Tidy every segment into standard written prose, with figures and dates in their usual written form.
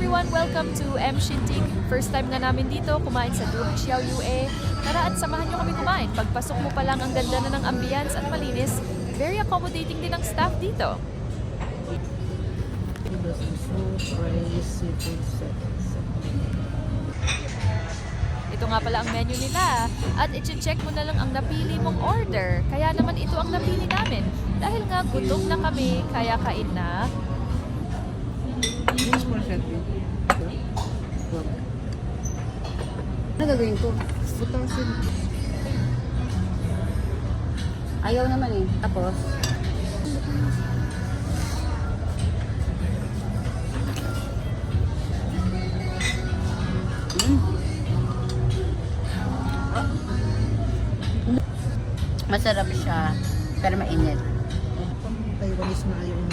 everyone! Welcome to M. Shintig. First time nga namin dito kumain sa Duhang Xiao Yue. Tara at samahan nyo kami kumain. Pagpasok mo pa lang ang ganda na ng ambience at malinis. Very accommodating din ang staff dito. Ito nga pala ang menu nila at i-check mo na lang ang napili mong order. Kaya naman ito ang napili namin. Dahil nga gutom na kami, kaya kain na. Ano gagawin ko? 2,000. Ayaw naman eh. Tapos, masarap siya, pero mainit. Taiwanese na yung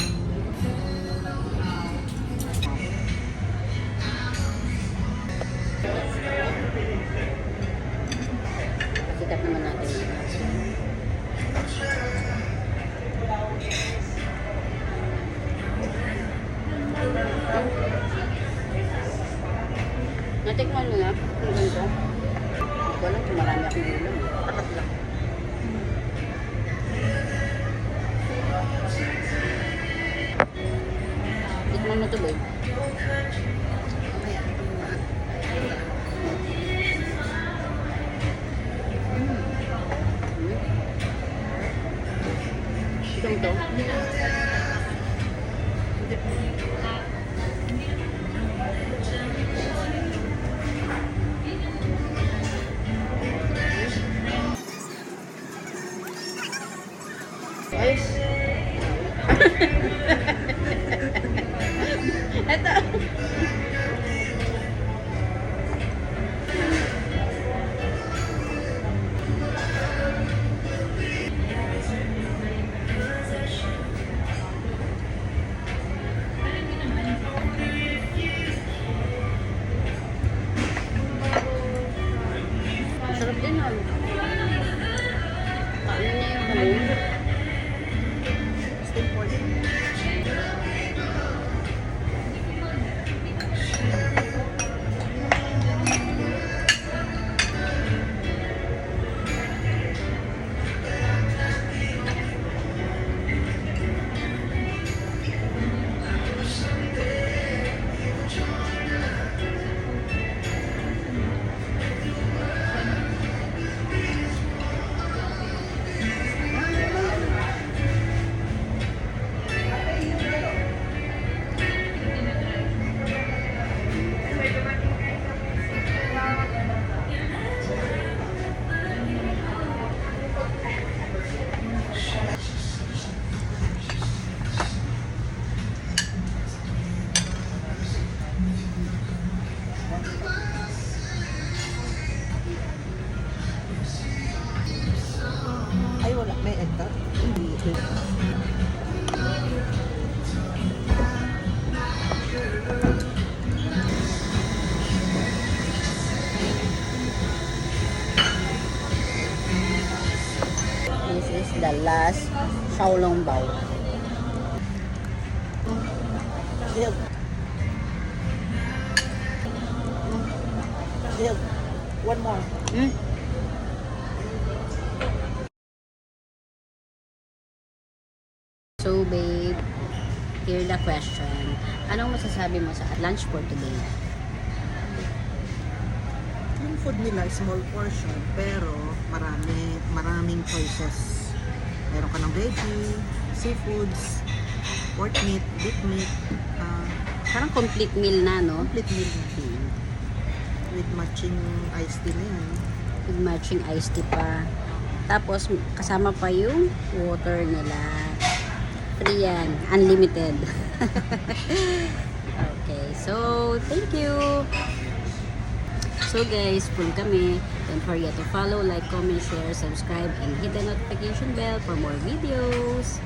Sikat naman natin. Natikman mo na? Ang ganito? Hindi ko alam kung marami akong ulam. Takat lang. Tikman mo ito, babe. Itong to. Ay. Ito. Masarap din ah. Ano niya yung balon? steam pork. Ay, wala. May egg ka? Hindi. This is the last Xiaolongbao. Egg. Egg. One more. Hmm? So babe, here the question. Anong masasabi mo sa lunch for today? Yung food nila, small portion, pero maraming choices. Meron ka ng veggie, seafoods, pork meat, beef meat, Parang complete meal na, no? complete meal na. With matching iced tea na yan. With matching iced tea pa. Tapos kasama pa yung water nila. Free yan. Unlimited. Okay. So, thank you. So guys, full kami. Don't forget to follow, like, comment, share, subscribe, and hit the notification bell for more videos.